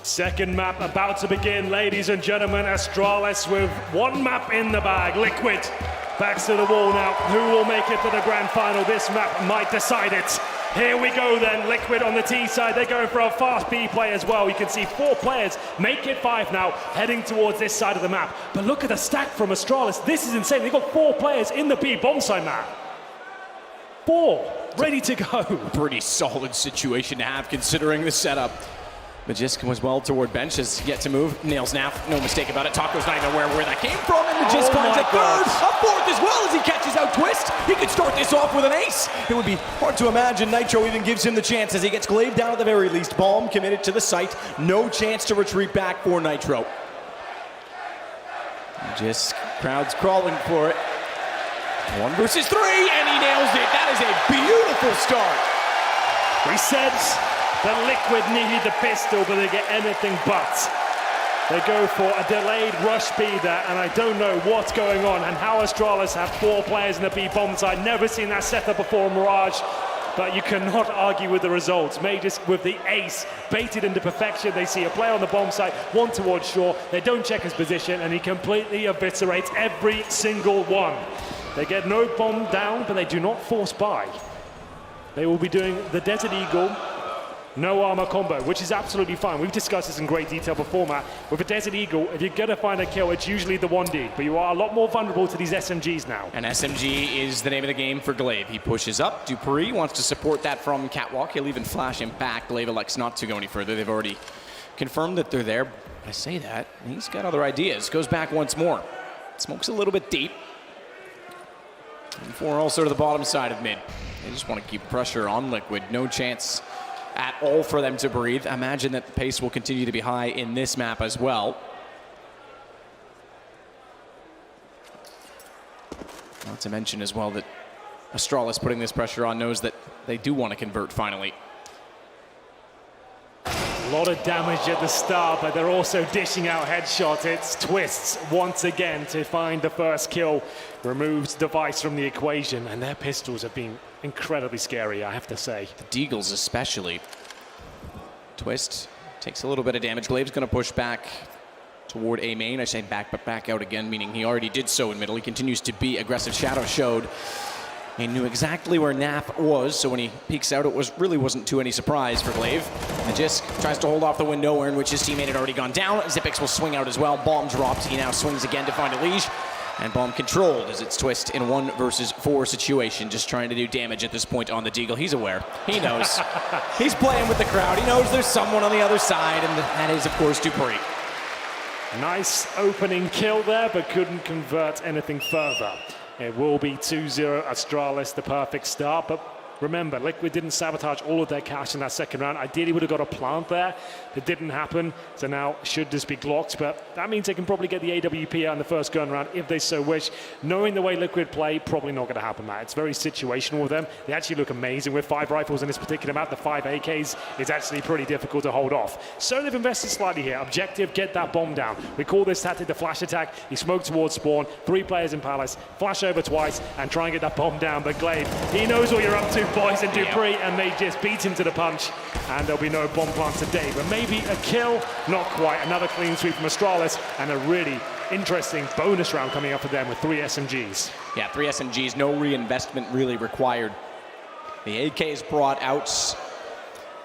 Second map about to begin, ladies and gentlemen. Astralis with one map in the bag. Liquid backs to the wall now. Who will make it to the grand final? This map might decide it. Here we go then. Liquid on the T side. They're going for a fast B play as well. You can see 4 players, make it 5 now, heading towards this side of the map. But look at the stack from Astralis. This is insane. They've got 4 players in the B bomb side map. 4 ready to go. Pretty solid situation to have considering the setup. Magisk was well toward bench, has yet to move. Nails Naf, no mistake about it. Taco's not even aware where that came from, and Magisk finds a third, a fourth as well as he catches out Twist. He could start this off with an ace. It would be hard to imagine Nitro even gives him the chance as he gets Glaive down at the very least. Bomb committed to the site. No chance to retreat back for Nitro. Magisk, crowd's crawling for it. 1 versus 3, and he nails it. That is a beautiful start. We said that Liquid needed the pistol, but they get anything but. They go for a delayed rush B there, and I don't know what's going on and how Astralis have 4 players in the B bomb side. Never seen that setup before in Mirage, but you cannot argue with the results. Majors with the ace, baited into perfection. They see a player on the bomb side, one towards shore. They don't check his position, and he completely eviscerates every single one. They get no bomb down, but they do not force buy. They will be doing the Desert Eagle, no armor combo, which is absolutely fine. We've discussed this in great detail before, Matt. With a Desert Eagle, if you're gonna find a kill, it's usually the 1D, but you are a lot more vulnerable to these SMGs now. And SMG is the name of the game for Glaive. He pushes up. Dupree wants to support that from Catwalk. He'll even flash him back. Glaive elects not to go any further. They've already confirmed that they're there. I say that, he's got other ideas. Goes back once more. Smokes a little bit deep. And 4 also to the bottom side of mid. They just want to keep pressure on Liquid. No chance at all for them to breathe. I imagine that the pace will continue to be high in this map as well. Not to mention as well that Astralis putting this pressure on knows that they do want to convert finally. A lot of damage at the start, but they're also dishing out headshots. It's Twists once again to find the first kill. Removes Device from the equation, and their pistols have been incredibly scary, I have to say. The Deagles especially. Twist takes a little bit of damage. Glaive's going to push back toward A main. I say back, but back out again, meaning he already did so in middle. He continues to be aggressive. Shadow showed. He knew exactly where Nap was, so when he peeks out, it really wasn't too any surprise for Glaive. Magisk tries to hold off the window, in which his teammate had already gone down. Xyp9x will swing out as well. Bomb dropped. He now swings again to find Elige. And bomb controlled as it's Twist in 1 versus 4 situation, just trying to do damage at this point on the Deagle. He's aware. He knows. He's playing with the crowd. He knows there's someone on the other side, and that is, of course, Dupree. Nice opening kill there, but couldn't convert anything further. It will be 2-0 Astralis, the perfect start, but remember, Liquid didn't sabotage all of their cash in that second round. Ideally would have got a plant there. It didn't happen, so now should just be Glocked, but that means they can probably get the AWP out in the first gun round if they so wish. Knowing the way Liquid play, probably not going to happen, Matt. It's very situational with them. They actually look amazing with 5 rifles in this particular map. The 5 AKs is actually pretty difficult to hold off. So they've invested slightly here. Objective, get that bomb down. We call this tactic the flash attack. You smoke towards spawn, 3 players in Palace, flash over twice, and try and get that bomb down. But Glaive, he knows what you're up to, boys, and Dupree, and they just beat him to the punch, and there'll be no bomb plant today. But maybe a kill, not quite. Another clean sweep from Astralis, and a really interesting bonus round coming up for them with 3 SMGs. Yeah, 3 SMGs, no reinvestment really required. The AK is brought out.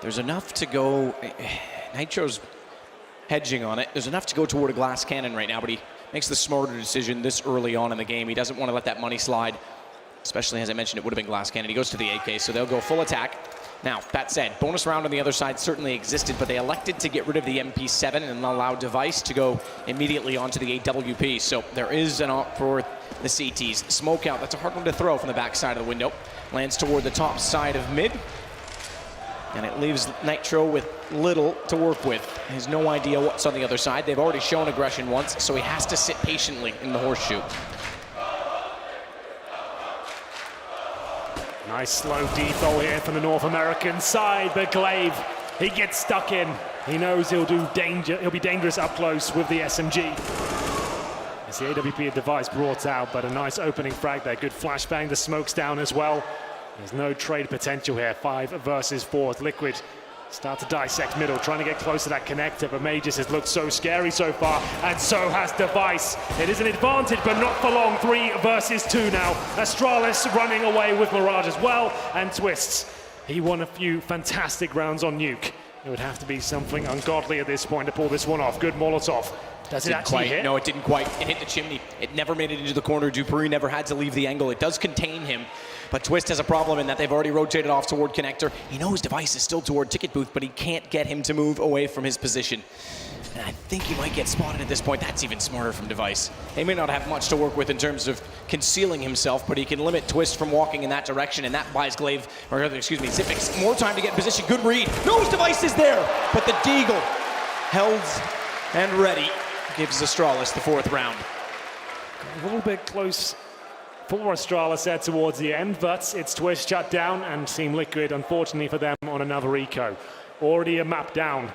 There's enough to go. Nitro's hedging on it. There's enough to go toward a glass cannon right now, but he makes the smarter decision this early on in the game. He doesn't want to let that money slide. Especially, as I mentioned, it would have been glass cannon. He goes to the AK, so they'll go full attack. Now, that said, bonus round on the other side certainly existed, but they elected to get rid of the MP7 and allow Device to go immediately onto the AWP. So there is an op for the CTs. Smoke out, that's a hard one to throw from the back side of the window. Lands toward the top side of mid. And it leaves Nitro with little to work with. He has no idea what's on the other side. They've already shown aggression once, so he has to sit patiently in the horseshoe. Nice slow default here from the North American side, but Glaive, he gets stuck in. He knows he'll be dangerous up close with the SMG. It's the AWP Device brought out, but a nice opening frag there. Good flashbang, the smoke's down as well. There's no trade potential here. 5 versus 4. Liquid Start to dissect middle, trying to get close to that connector, but Mages has looked so scary so far, and so has Device. It is an advantage, but not for long. 3 versus 2 now. Astralis running away with Mirage as well, and Twists. He won a few fantastic rounds on Nuke. It would have to be something ungodly at this point to pull this one off. Good Molotov. Does it actually hit? No, it didn't quite. It hit the chimney. It never made it into the corner. Dupree never had to leave the angle. It does contain him, but Twist has a problem in that they've already rotated off toward connector. He knows Device is still toward ticket booth, but he can't get him to move away from his position. And I think he might get spotted at this point. That's even smarter from Device. He may not have much to work with in terms of concealing himself, but he can limit Twist from walking in that direction, and that buys Zipix more time to get in position. Good read. Knows Device is there, but the Deagle held and ready. Gives Astralis the 4th round. A little bit close for Astralis there towards the end, but it's Twist shut down, and Team Liquid, unfortunately for them, on another eco. Already a map down.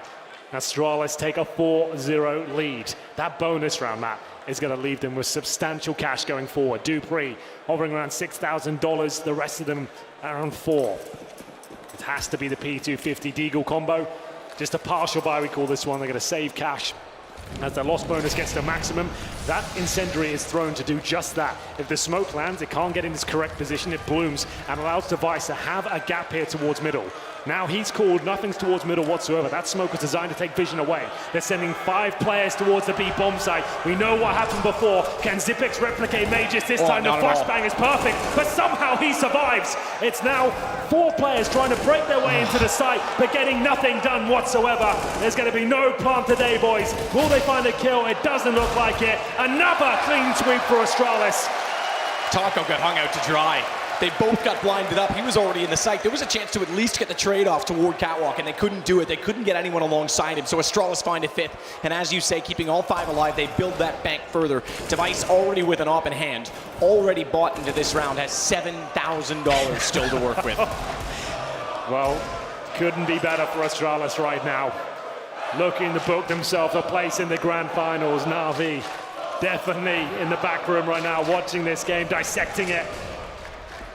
Astralis take a 4-0 lead. That bonus round map is going to leave them with substantial cash going forward. Dupree hovering around $6,000, the rest of them around 4. It has to be the P250 Deagle combo. Just a partial buy, we call this one. They're going to save cash. As the loss bonus gets to maximum, that incendiary is thrown to do just that. If the smoke lands, it can't get in its correct position, it blooms and allows Device to have a gap here towards middle. Now he's called nothing's towards middle whatsoever. That smoke was designed to take vision away. They're sending 5 players towards the B bomb site. We know what happened before. Can Zipix replicate Mages this time? The flashbang is perfect, but somehow he survives. It's now 4 players trying to break their way into the site, but getting nothing done whatsoever. There's going to be no plant today, boys. Will they find a kill? It doesn't look like it. Another clean sweep for Astralis. Taco got hung out to dry. They both got blinded up. He was already in the site. There was a chance to at least get the trade-off toward Catwalk, and they couldn't do it. They couldn't get anyone alongside him, so Astralis find a 5th. And as you say, keeping all 5 alive, they build that bank further. Device already with an op in hand, already bought into this round, has $7,000 still to work with. Well, couldn't be better for Astralis right now. Looking to book themselves a place in the grand finals. Na'Vi definitely in the back room right now, watching this game, dissecting it.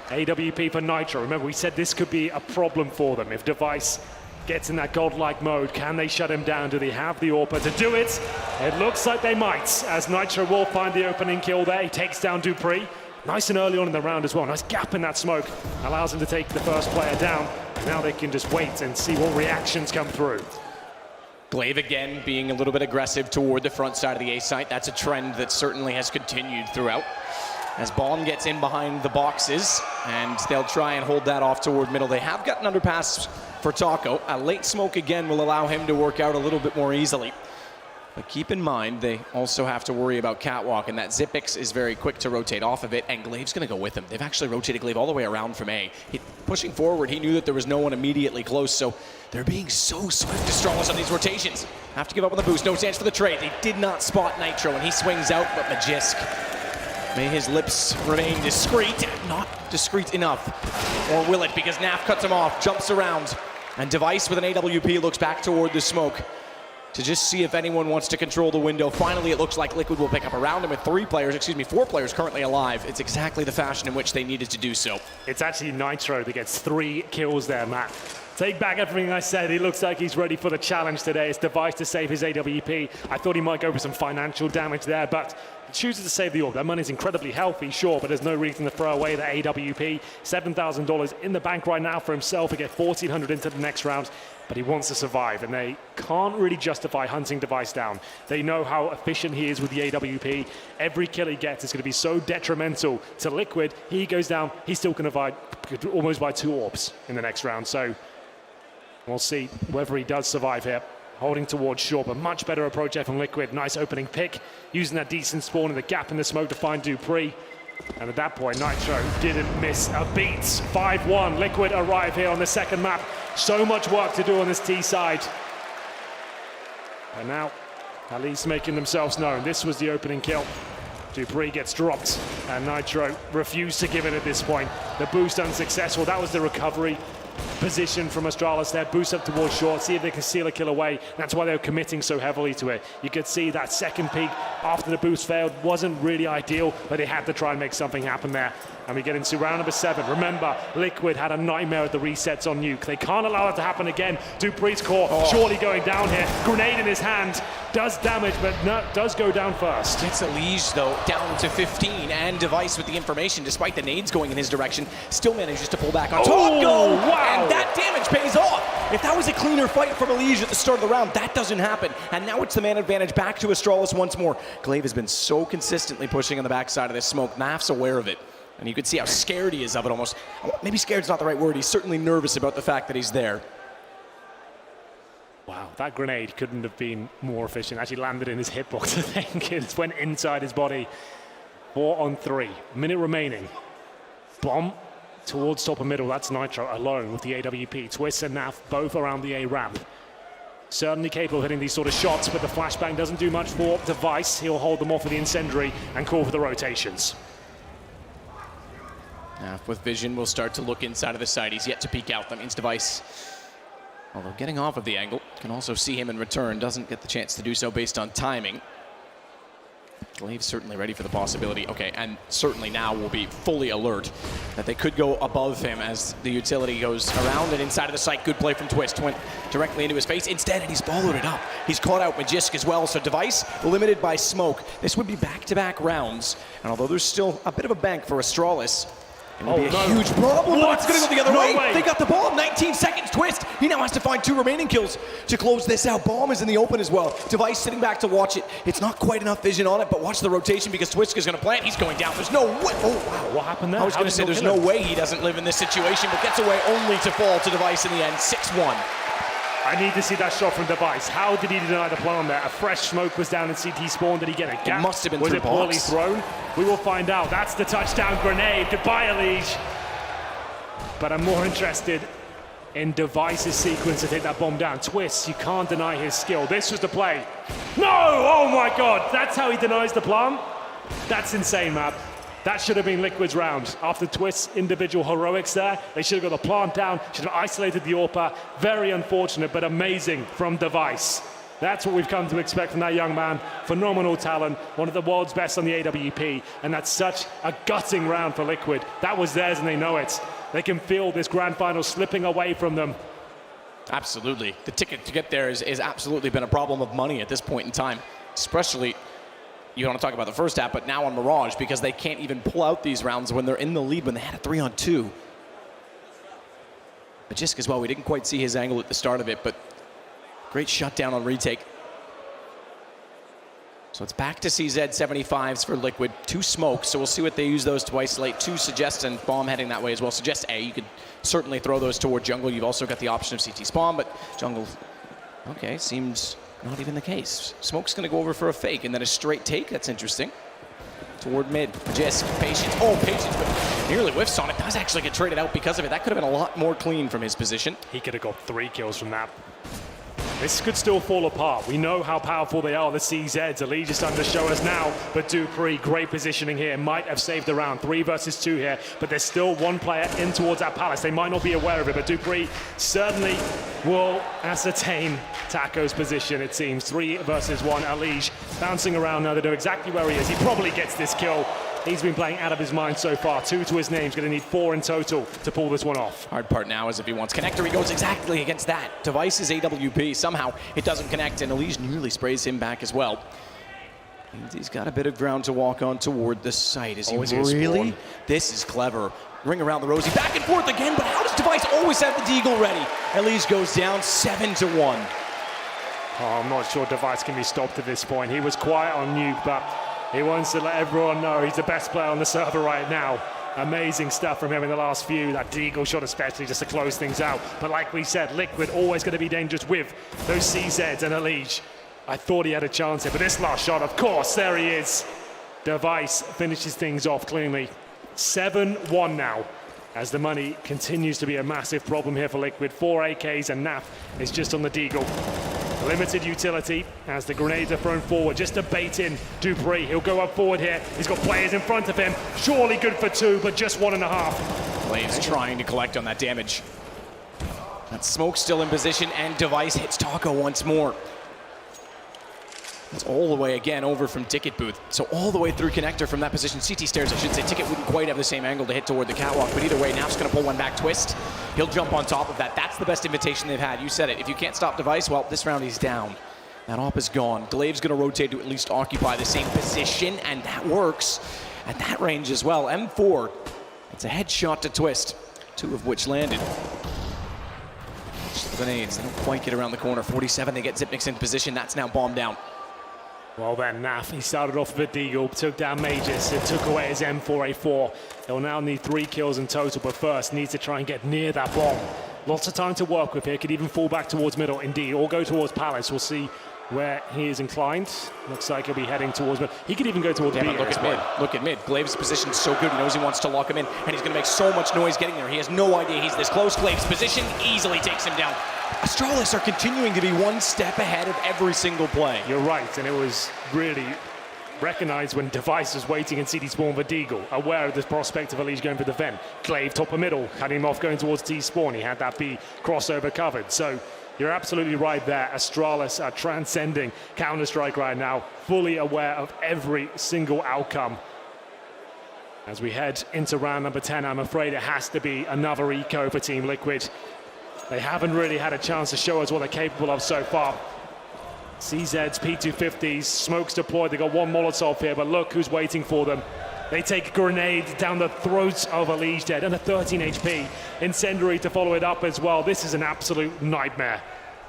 AWP for Nitro. Remember, we said this could be a problem for them. If Device gets in that godlike mode, can they shut him down? Do they have the AWP to do it? It looks like they might, as Nitro will find the opening kill there. He takes down Dupree. Nice and early on in the round as well. Nice gap in that smoke. Allows him to take the first player down. Now they can just wait and see what reactions come through. Glaive again being a little bit aggressive toward the front side of the A site. That's a trend that certainly has continued throughout. As Bomb gets in behind the boxes, and they'll try and hold that off toward middle. They have got an underpass for Taco. A late smoke again will allow him to work out a little bit more easily. But keep in mind, they also have to worry about Catwalk, and that Zipix is very quick to rotate off of it, and Glaive's going to go with him. They've actually rotated Glaive all the way around from A. Pushing forward, he knew that there was no one immediately close, so they're being so swift, Astralis, on these rotations. Have to give up on the boost. No chance for the trade. They did not spot Nitro, and he swings out, but Magisk, may his lips remain discreet. Not discreet enough. Or will it? Because Naf cuts him off, jumps around, and Device with an AWP looks back toward the smoke to just see if anyone wants to control the window. Finally, it looks like Liquid will pick up around him with 4 players currently alive. It's exactly the fashion in which they needed to do so. It's actually Nitro that gets 3 kills there, Matt. Take back everything I said. He looks like he's ready for the challenge today. It's Device to save his AWP. I thought he might go for some financial damage there, but he chooses to save the AWP. That money's incredibly healthy, sure, but there's no reason to throw away the AWP. $7,000 in the bank right now for himself to get $1,400 into the next round, but he wants to survive, and they can't really justify hunting Device down. They know how efficient he is with the AWP. Every kill he gets is going to be so detrimental to Liquid. He goes down, he's still going to almost buy 2 AWPs in the next round, so we'll see whether he does survive here. Holding towards short, but much better approach here from Liquid. Nice opening pick, using that decent spawn in the gap in the smoke to find Dupree. And at that point, Nitro didn't miss a beat. 5-1, Liquid arrive here on the second map. So much work to do on this T side. And now, at least making themselves known. This was the opening kill. Dupree gets dropped, and Nitro refused to give it at this point. The boost unsuccessful. That was the recovery position from Astralis there. Boost up towards short, see if they can seal a kill away. That's why they were committing so heavily to it. You could see that second peak after the boost failed wasn't really ideal, but they had to try and make something happen there. And we get into round number 7. Remember, Liquid had a nightmare at the resets on Nuke. They can't allow it to happen again. Dupree's core surely going down here. Grenade in his hand. Does damage, but no, does go down first. Gets Elige, though, down to 15, and Device with the information, despite the nades going in his direction, still manages to pull back on Oh, wow. And that damage pays off. If that was a cleaner fight from Elige at the start of the round, that doesn't happen. And now it's the man advantage back to Astralis once more. Glaive has been so consistently pushing on the backside of this smoke. Naf's aware of it. And you can see how scared he is of it almost. Maybe scared's not the right word. He's certainly nervous about the fact that he's there. Wow, that grenade couldn't have been more efficient. Actually landed in his hitbox, I think. It went inside his body. 4 on 3. Minute remaining. Bomb towards top of middle. That's Nitro alone with the AWP. Twist and Naf both around the A ramp. Certainly capable of hitting these sort of shots, but the flashbang doesn't do much for Device. He'll hold them off with the incendiary and call for the rotations. Naf with vision will start to look inside of the site. He's yet to peek out. That means Device, although getting off of the angle, can also see him in return. Doesn't get the chance to do so based on timing. Glaive's certainly ready for the possibility. Okay, and certainly now will be fully alert that they could go above him as the utility goes around and inside of the site. Good play from Twist. Went directly into his face. Instead, and he's followed it up. He's caught out Magisk as well, so Device limited by smoke. This would be back-to-back rounds, and although there's still a bit of a bank for Astralis, it would be a huge problem, but it's going to go the other way. They got the bomb, 19 seconds, Twist. He now has to find 2 remaining kills to close this out. Bomb is in the open as well. Device sitting back to watch it. It's not quite enough vision on it, but watch the rotation because Twist is going to plant. He's going down. There's no way. Oh, wow. What happened there? I was going to say there's no way he doesn't live in this situation, but gets away only to fall to Device in the end, 6-1. I need to see that shot from Device. How did he deny the plan there? A fresh smoke was down in CT spawn. Did he get a gap? It must have been was through it poorly box. thrown? We will find out. That's the touchdown grenade. Goodbye, Elige. But I'm more interested in Device's sequence to take that bomb down. Twist, you can't deny his skill. This was the play. No! Oh my God! That's how he denies the plan? That's insane, man. That should have been Liquid's round. After Twist's individual heroics there, they should have got the plant down, should have isolated the AWPer. Very unfortunate, but amazing from Device. That's what we've come to expect from that young man. Phenomenal talent, one of the world's best on the AWP, and that's such a gutting round for Liquid. That was theirs and they know it. They can feel this grand final slipping away from them. Absolutely. The ticket to get there is absolutely been a problem of money at this point in time, especially, you want to talk about the first half, but now on Mirage, because they can't even pull out these rounds when they're in the lead when they had a 3-on-2. Magisk as well, we didn't quite see his angle at the start of it, but great shutdown on retake. So it's back to CZ 75s for Liquid. 2 smokes, so we'll see what they use those to isolate. 2 suggest, and bomb heading that way as well. Suggest A, you could certainly throw those toward jungle. You've also got the option of CT spawn, but jungle, okay, seems not even the case. Smoke's gonna go over for a fake, and then a straight take, that's interesting. Toward mid, Magisk, Patience, Patience, but nearly whiffs on it. Does actually get traded out because of it. That could have been a lot more clean from his position. He could have got 3 kills from that. This could still fall apart. We know how powerful they are, the CZs. Elige is starting to show us now, but Dupree, great positioning here, might have saved the round. 3 versus 2 here, but there's still 1 player in towards that palace. They might not be aware of it, but Dupree certainly will ascertain Taco's position, it seems. 3 versus 1, Elige bouncing around now. They know exactly where he is. He probably gets this kill. He's been playing out of his mind so far. 2 to his name. He's going to need 4 in total to pull this one off. Hard part now is if he wants connector, he goes exactly against that. Device's AWP, somehow it doesn't connect, and Elige nearly sprays him back as well. And he's got a bit of ground to walk on toward the site. Is he really? This is clever. Ring around the rosy, back and forth again, but how does Device always have the deagle ready? Elige goes down 7-1. Oh, I'm not sure Device can be stopped at this point. He was quiet on Nuke, but he wants to let everyone know he's the best player on the server right now. Amazing stuff from him in the last few. That deagle shot especially just to close things out. But like we said, Liquid always going to be dangerous with those CZs and Elige. I thought he had a chance here, but this last shot, of course, there he is. Device finishes things off cleanly. 7-1 now, as the money continues to be a massive problem here for Liquid. 4 AKs and Naf is just on the deagle. Limited utility as the grenades are thrown forward just to bait in Dupree. He'll go up forward here. He's got players in front of him. Surely good for 2, but just 1.5. Glaive's trying to collect on that damage. That smoke still in position, and Device hits Taco once more. It's all the way again over from Ticket booth. So all the way through connector from that position. CT stairs, I should say. Ticket wouldn't quite have the same angle to hit toward the catwalk, but either way, Naf's going to pull one back twist. He'll jump on top of that. That's the best invitation they've had. You said it. If you can't stop Device, well, this round he's down. That op is gone. Glaive's going to rotate to at least occupy the same position, and that works at that range as well. M4, it's a headshot to twist, 2 of which landed. Grenades, they don't quite get around the corner. 47, they get Zipnix in position. That's now bombed down. Well then, Naf, he started off with a deagle, took down Magus, it took away his M4A4. They'll now need 3 kills in total, but first needs to try and get near that bomb. Lots of time to work with here, could even fall back towards middle, indeed, or go towards Palace. We'll see where he is inclined. Looks like he'll be heading towards mid. He could even go towards B. Look at mid. Look at mid. Glaive's position's so good. He knows he wants to lock him in, and he's going to make so much noise getting there. He has no idea he's this close. Glaive's position easily takes him down. Astralis are continuing to be one step ahead of every single play. You're right, and it was really recognized when Device was waiting in CD spawn for Deagle, aware of the prospect of Elige going for the vent. Glaive top of middle, cutting him off going towards T spawn. He had that B crossover covered. So you're absolutely right there. Astralis are transcending Counter-Strike right now, fully aware of every single outcome. As we head into round number 10, I'm afraid it has to be another eco for Team Liquid. They haven't really had a chance to show us what they're capable of so far. CZs, P250s, smokes deployed. They got one Molotov here, but look who's waiting for them. They take a grenade down the throats of Elige dead, and a 13 HP. Incendiary to follow it up as well. This is an absolute nightmare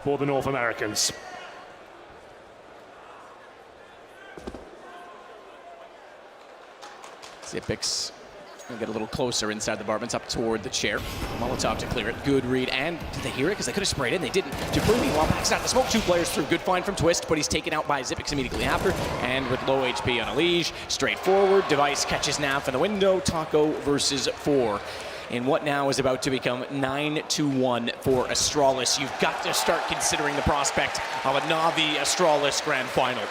for the North Americans. Zipix will get a little closer inside the apartments, up toward the chair. Molotov to clear it. Good read. And did they hear it? Because they could have sprayed in. They didn't. Dupree, meanwhile, backs out the smoke. 2 players through. Good find from Twist, but he's taken out by Zipix immediately after. And with low HP on Elige, straightforward. Device catches Naf in the window. Taco versus 4. In what now is about to become 9-1 for Astralis. You've got to start considering the prospect of a Navi Astralis grand final.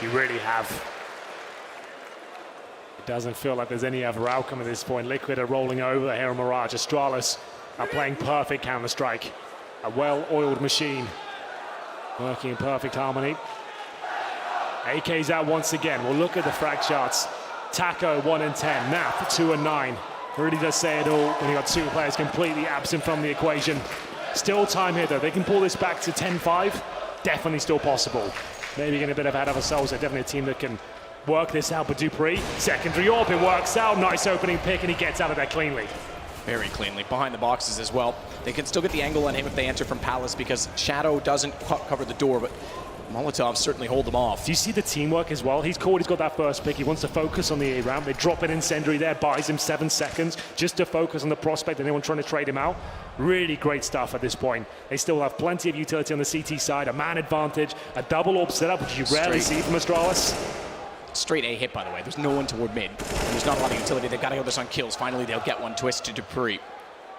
You really have. It doesn't feel like there's any other outcome at this point. Liquid are rolling over here on Mirage. Astralis are playing perfect Counter-Strike. A well-oiled machine working in perfect harmony. AK's out once again. We'll look at the frag charts. Taco 1 and 10. Naf 2 and 9. Really does say it all when you got 2 players completely absent from the equation. Still time here though. They can pull this back to 10-5. Definitely still possible. Maybe getting a bit ahead of ourselves. They're definitely a team that can work this out. But Dupree, secondary AWP, it works out. Nice opening pick, and he gets out of there cleanly. Very cleanly, behind the boxes as well. They can still get the angle on him if they enter from Palace, because Shadow doesn't cover the door, but Molotov certainly hold them off. Do you see the teamwork as well? He's called, he's got that first pick. He wants to focus on the A round. They drop an incendiary there, buys him 7 seconds just to focus on the prospect and anyone trying to trade him out. Really great stuff at this point. They still have plenty of utility on the CT side, a man advantage, a double AWP setup, which you rarely see from Astralis. Straight A hit, by the way. There's no one toward mid. There's not a lot of utility. They've got to go this on kills. Finally, they'll get one. Twist to Dupree.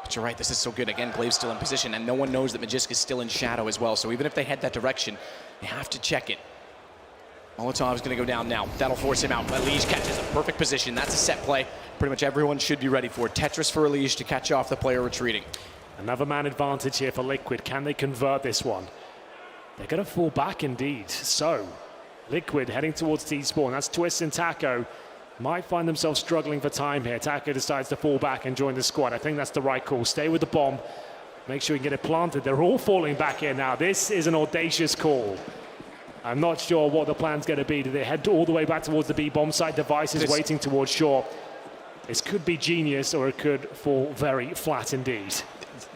But you're right, this is so good. Again, Glaive's still in position, and no one knows that Magisk is still in shadow as well. So even if they head that direction, they have to check it. Molotov's going to go down now. That'll force him out. Elige catches a perfect position. That's a set play. Pretty much everyone should be ready for it. Tetris for Elige to catch off the player retreating. Another man advantage here for Liquid. Can they convert this one? They're going to fall back indeed. So Liquid heading towards T-spawn. That's Twist and Taco. Might find themselves struggling for time here. Taco decides to fall back and join the squad. I think that's the right call. Stay with the bomb. Make sure you can get it planted. They're all falling back here now. This is an audacious call. I'm not sure what the plan's going to be. Do they head all the way back towards the B bomb site? Device is waiting towards shore. This could be genius, or it could fall very flat indeed.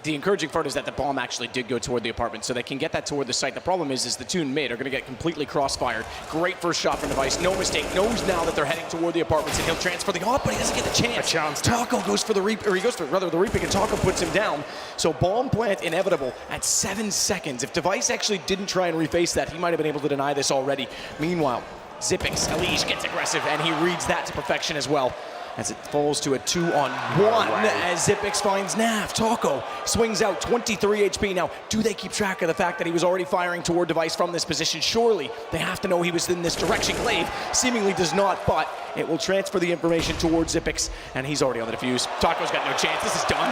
The encouraging part is that the bomb actually did go toward the apartment, so they can get that toward the site. The problem is the two in mid are going to get completely crossfired. Great first shot from Device, no mistake. Knows now that they're heading toward the apartments, and he'll transfer the AWP, but he doesn't get the chance. A chance. Taco goes for the reap, or he goes for rather the repick, and Taco puts him down. So bomb plant inevitable at 7 seconds. If Device actually didn't try and reface that, he might have been able to deny this already. Meanwhile, Zipix, Elige gets aggressive, and he reads that to perfection as well, as it falls to a 2-on-1 as Zipix finds Naf. Taco swings out 23 HP. Now, do they keep track of the fact that he was already firing toward Device from this position? Surely they have to know he was in this direction. Glaive seemingly does not, but it will transfer the information towards Zipix, and he's already on the defuse. Taco's got no chance. This is done.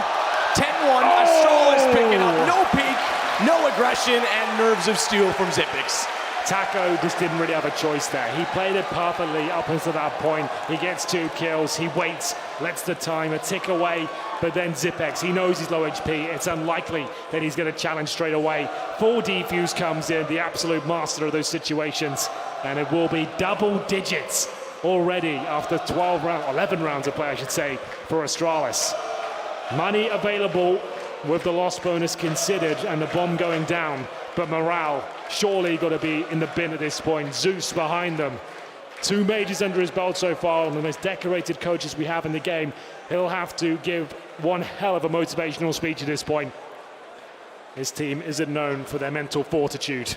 10-1. Astralis picking up. No peek, no aggression, and nerves of steel from Zipix. Taco just didn't really have a choice there. He played it perfectly up until that point. He gets 2 kills, he waits, lets the timer tick away, but then Zipex, he knows he's low HP. It's unlikely that he's going to challenge straight away. Full defuse comes in, the absolute master of those situations, and it will be double digits already after 11 rounds of play, I should say, for Astralis. Money available with the loss bonus considered and the bomb going down, but morale surely got to be in the bin at this point. Zeus behind them. 2 majors under his belt so far, and the most decorated coaches we have in the game. He'll have to give one hell of a motivational speech at this point. His team isn't known for their mental fortitude.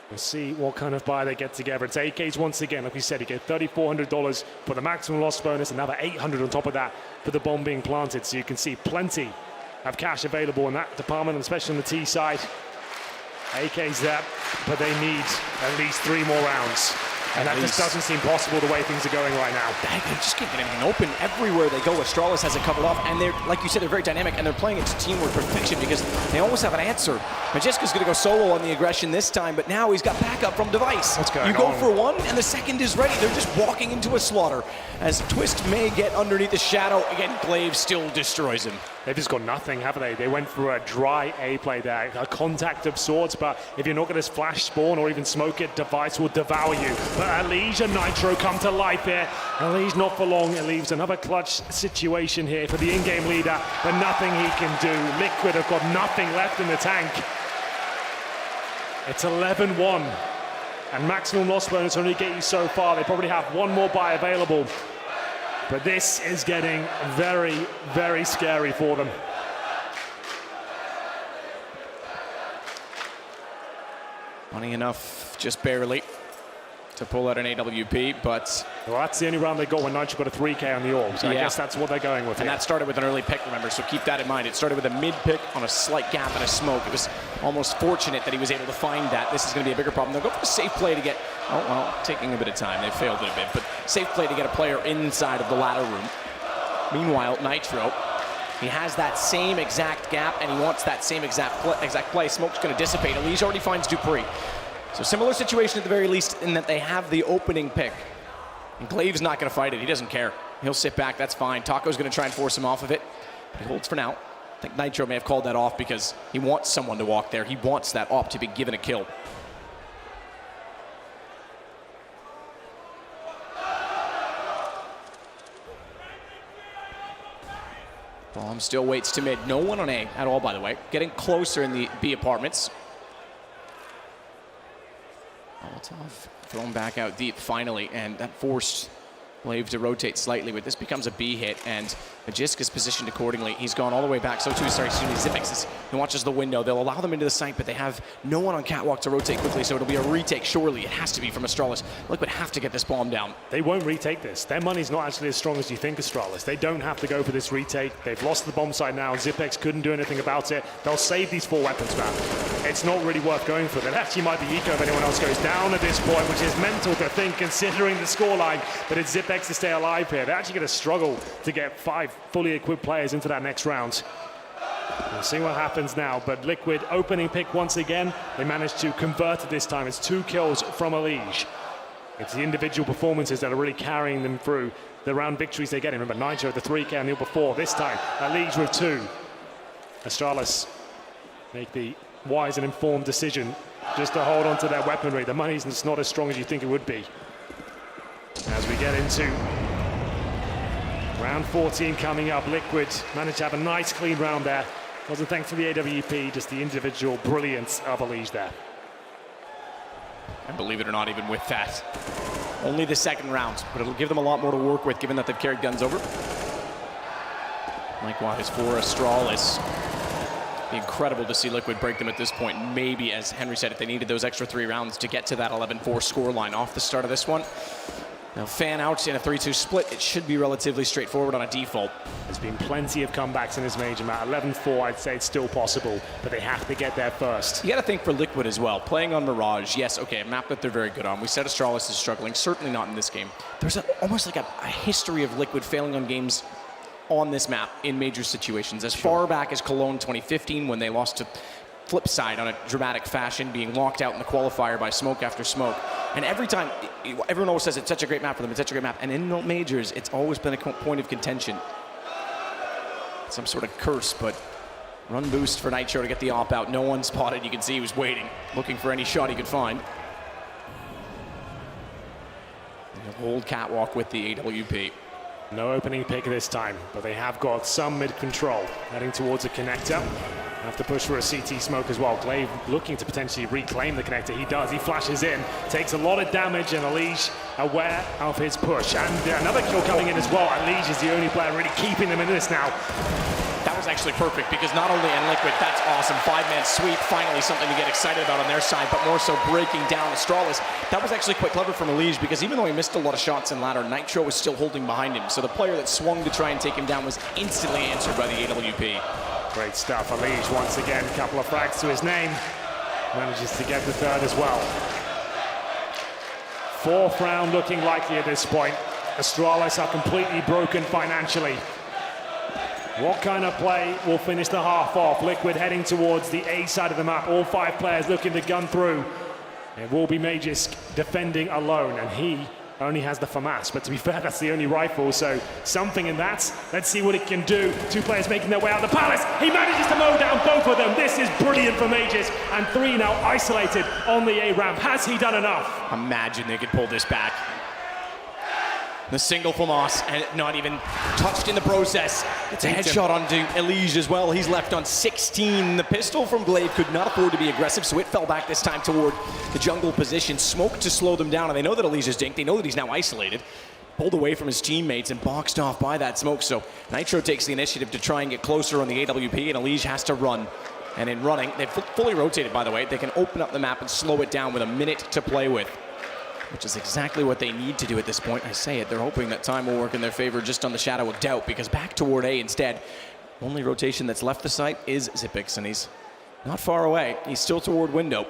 We'll see what kind of buy they get together. It's AKs once again, like we said, you get $3,400 for the maximum loss bonus, another $800 on top of that for the bomb being planted. So you can see plenty of cash available in that department, especially on the T side. AK's there, but they need at least 3 more rounds. And that just doesn't seem possible the way things are going right now. They just can't get anything open everywhere they go. Astralis has it covered off, and they're, like you said, they're very dynamic, and they're playing it to teamwork perfection because they always have an answer. Majiska's going to go solo on the aggression this time, but now he's got backup from Device. What's going on? You go for one, and the second is ready. They're just walking into a slaughter. As Twist may get underneath the shadow, again, Glaive still destroys him. They've just got nothing, haven't they? They went for a dry A play there, a contact of sorts, but if you're not going to flash spawn or even smoke it, Device will devour you. But Elige and Nitro come to life here. Elige not for long. It leaves another clutch situation here for the in-game leader, but nothing he can do. Liquid have got nothing left in the tank. It's 11-1, and maximum loss bonus only get you so far. They probably have 1 more buy available. But this is getting very, very scary for them. Funny enough, just barely to pull out an AWP, but... Well, that's the only round they got when Nitro got a 3K on the orb, so I guess that's what they're going with. And that started with an early pick, remember, so keep that in mind. It started with a mid pick on a slight gap and a smoke. It was almost fortunate that he was able to find that. This is going to be a bigger problem. They'll go for a safe play to get, oh, well, taking a bit of time. They failed it a bit, but safe play to get a player inside of the ladder room. Meanwhile, Nitro, he has that same exact gap, and he wants that same exact play. Smoke's going to dissipate. Elige already finds Dupree. So similar situation at the very least in that they have the opening pick. And Glaive's not going to fight it. He doesn't care. He'll sit back. That's fine. Taco's going to try and force him off of it. But he holds for now. I think Nitro may have called that off because he wants someone to walk there. He wants that op to be given a kill. Bomb still waits to mid. No one on A at all, by the way. Getting closer in the B apartments. Molotov thrown back out deep finally, and that forced Glaive to rotate slightly, but this becomes a B hit, and Majiska's positioned accordingly. He's gone all the way back, so too, sorry, excuse me, Zipex he watches the window. They'll allow them into the site, but they have no one on catwalk to rotate quickly, so it'll be a retake, surely. It has to be from Astralis. Liquid have to get this bomb down. They won't retake this. Their money's not actually as strong as you think, Astralis. They don't have to go for this retake. They've lost the bomb site now. Zipex couldn't do anything about it. They'll save these 4 weapons back. It's not really worth going for. That actually might be eco if anyone else goes down at this point, which is mental to think considering the scoreline, but it's Zipex to stay alive here. They're actually going to struggle to get 5 fully equipped players into that next round. We'll see what happens now, but Liquid opening pick once again. They managed to convert it this time. It's 2 kills from Elige. It's the individual performances that are really carrying them through the round victories they get. Remember, Nitro at the 3K and the before. This time, Elige with 2. Astralis make the wise and informed decision just to hold on to their weaponry. The money's just not as strong as you think it would be. As we get into round 14 coming up, Liquid managed to have a nice clean round there. Wasn't thanks to the AWP, just the individual brilliance of Elige there. And believe it or not, even with that, only the second round, but it'll give them a lot more to work with given that they've carried guns over. Likewise for Astralis. Be incredible to see Liquid break them at this point. Maybe, as Henry said, if they needed those extra 3 rounds to get to that 11-4 scoreline off the start of this one. They'll fan out in a 3-2 split. It should be relatively straightforward on a default. There's been plenty of comebacks in this major map. 11-4, I'd say it's still possible, but they have to get there first. You got to think for Liquid as well. Playing on Mirage, yes, okay, a map that they're very good on. We said Astralis is struggling, certainly not in this game. There's almost like a history of Liquid failing on games on this map in major situations. As far back as Cologne 2015 when they lost to flip side on a dramatic fashion, being locked out in the qualifier by smoke after smoke. And every time, everyone always says it's such a great map for them, it's such a great map. And in the majors, it's always been a point of contention. Some sort of curse, but run boost for Nitro to get the op out. No one spotted. You can see he was waiting, looking for any shot he could find. Old catwalk with the AWP. No opening pick this time, but they have got some mid-control. Heading towards a connector. Have to push for a CT smoke as well. Glaive looking to potentially reclaim the connector. He does. He flashes in. Takes a lot of damage, and Elige aware of his push. And another kill coming in as well. Elige is the only player really keeping them in this now. That was actually perfect, because not only in Liquid, that's awesome. 5-man sweep, finally something to get excited about on their side, but more so breaking down Astralis. That was actually quite clever from Elige, because even though he missed a lot of shots in ladder, Nitro was still holding behind him. So the player that swung to try and take him down was instantly answered by the AWP. Great stuff. Elige once again, a couple of frags to his name. Manages to get the third as well. Fourth round looking likely at this point. Astralis are completely broken financially. What kind of play will finish the half off? Liquid heading towards the A side of the map. All 5 players looking to gun through. It will be Magisk defending alone, and he only has the FAMAS. But to be fair, that's the only rifle, so something in that. Let's see what it can do. 2 players making their way out of the palace. He manages to mow down both of them. This is brilliant for Magisk, and 3 now isolated on the A ramp. Has he done enough? Imagine they could pull this back. The single FAMAS, and not even touched in the process. It's a headshot onto Elige as well. He's left on 16. The pistol from Glaive could not afford to be aggressive, so it fell back this time toward the jungle position. Smoke to slow them down, and they know that Elige is dinked. They know that he's now isolated. Pulled away from his teammates and boxed off by that smoke. So Nitro takes the initiative to try and get closer on the AWP, and Elige has to run. And in running, they've fully rotated, by the way. They can open up the map and slow it down with a minute to play with, which is exactly what they need to do at this point. I say it, they're hoping that time will work in their favor just on the shadow of doubt, because back toward A instead. Only rotation that's left the site is Xyp9x, and he's not far away. He's still toward window.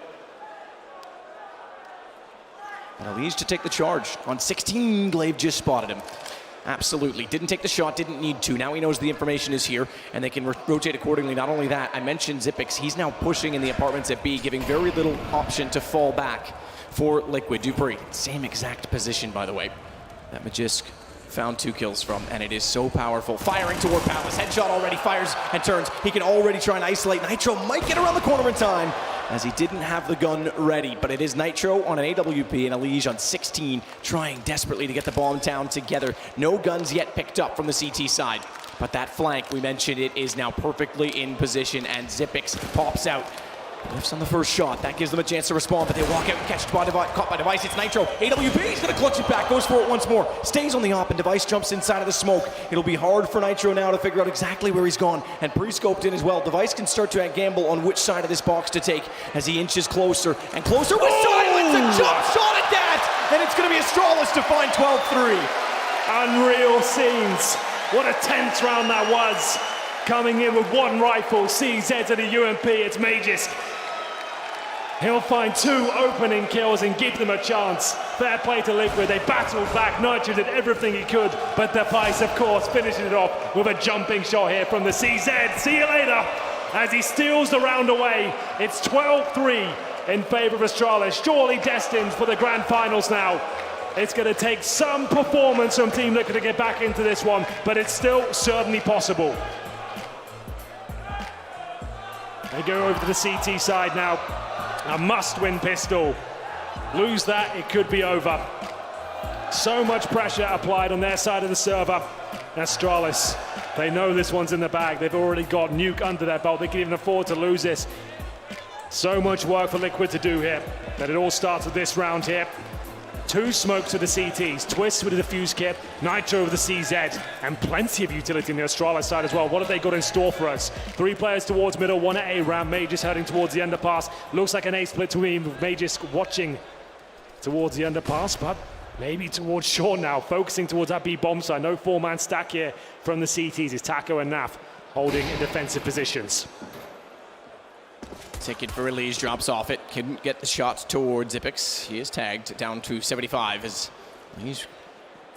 And Elige to take the charge. On 16, Glaive just spotted him. Absolutely. Didn't take the shot, didn't need to. Now he knows the information is here, and they can rotate accordingly. Not only that, I mentioned Xyp9x. He's now pushing in the apartments at B, giving very little option to fall back for Liquid. Dupree, same exact position, by the way, that Magisk found 2 kills from, and it is so powerful. Firing toward Palace. Headshot already, fires and turns. He can already try and isolate. Nitro might get around the corner in time, as he didn't have the gun ready, but it is Nitro on an AWP and Elige on 16, trying desperately to get the bomb down together. No guns yet picked up from the CT side, but that flank, we mentioned it, is now perfectly in position, and Xyp9x pops out. Lifts on the first shot. That gives them a chance to respond, but they walk out and catch caught by Device. It's Nitro. AWP, he's going to clutch it back. Goes for it once more. Stays on the op, and Device jumps inside of the smoke. It'll be hard for Nitro now to figure out exactly where he's gone, and pre-scoped in as well. Device can start to gamble on which side of this box to take as he inches closer and closer with silence. A jump shot at that, and it's going to be Astralis to find 12-3. Unreal scenes. What a tense round that was. Coming in with 1 rifle, CZ to the UMP, it's Magisk. He'll find 2 opening kills and give them a chance. Fair play to Liquid, they battled back. Nitro did everything he could, but Device, of course, finishing it off with a jumping shot here from the CZ. See you later. As he steals the round away, it's 12-3 in favor of Astralis, surely destined for the grand finals now. It's going to take some performance from Team Liquid to get back into this one, but it's still certainly possible. They go over to the CT side now. A must-win pistol. Lose that, it could be over. So much pressure applied on their side of the server. Astralis, they know this one's in the bag. They've already got Nuke under their belt. They can even afford to lose this. So much work for Liquid to do here. But it all starts with this round here. 2 smokes with the CTs, Twist with the defuse kit, Nitro with the CZ, and plenty of utility on the Astralis side as well. What have they got in store for us? 3 players towards middle, 1 at A ramp, Magisk heading towards the underpass. Looks like an A split between Magisk watching towards the underpass, but maybe towards Sean now, focusing towards that B bomb side. No 4-man stack here from the CTs. It's Taco and Naf holding in defensive positions. Ticket for Elige drops off it. Couldn't get the shot towards Xyp9x. He is tagged down to 75 as he's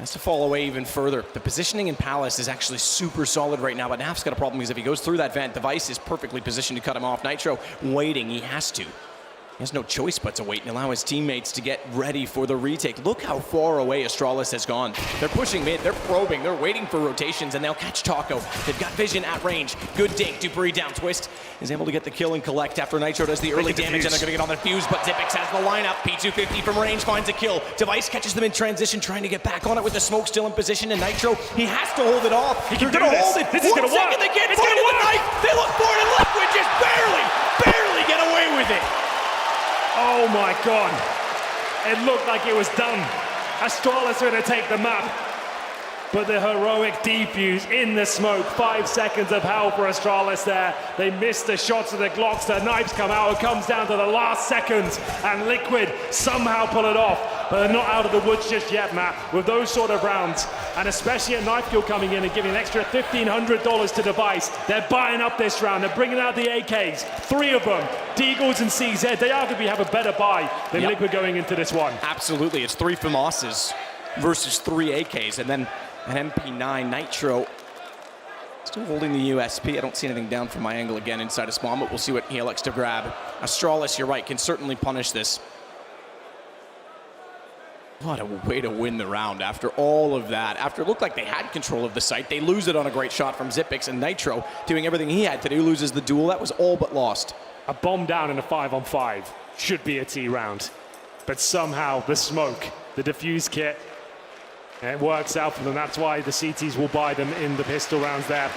Has to fall away even further. The positioning in Palace is actually super solid right now, but Naf's got a problem because if he goes through that vent, Device is perfectly positioned to cut him off. Nitro waiting, he has to. He has no choice but to wait and allow his teammates to get ready for the retake. Look how far away Astralis has gone. They're pushing mid, they're probing, they're waiting for rotations, and they'll catch Taco. They've got vision at range. Good dink, Dupree down, Twist is able to get the kill and collect after Nitro does the early damage, and they're gonna get on the fuse, but Zipix has the lineup. P250 from range finds a kill. Device catches them in transition, trying to get back on it with the smoke still in position, and Nitro, he has to hold it off. They're gonna hold it. This is gonna work. They can't find the knife. They look for it, and Liquid just barely get away with it. Oh my God. It looked like it was done. Astralis are going to take the map. But the heroic defuse in the smoke. 5 seconds of hell for Astralis there. They missed the shots of the Glocks. The knives come out. It comes down to the last seconds. And Liquid somehow pull it off. But they're not out of the woods just yet, Matt. With those sort of rounds. And especially a knife kill coming in and giving an extra $1,500 to Device. They're buying up this round. They're bringing out the AKs. 3 of them. Deagles and CZ. They arguably have a better buy than Liquid going into this one. Absolutely. It's 3 FAMASes versus 3 AKs. And then an MP9 Nitro still holding the USP. I don't see anything down from my angle again inside a spawn, but we'll see what he elects to grab. Astralis, you're right, can certainly punish this. What a way to win the round after all of that. After it looked like they had control of the site, they lose it on a great shot from Zipix, and Nitro doing everything he had to do, loses the duel. That was all but lost. A bomb down in a 5-on-5 should be a T round. But somehow the smoke, the diffuse kit, it works out for them. That's why the CTs will buy them in the pistol rounds there.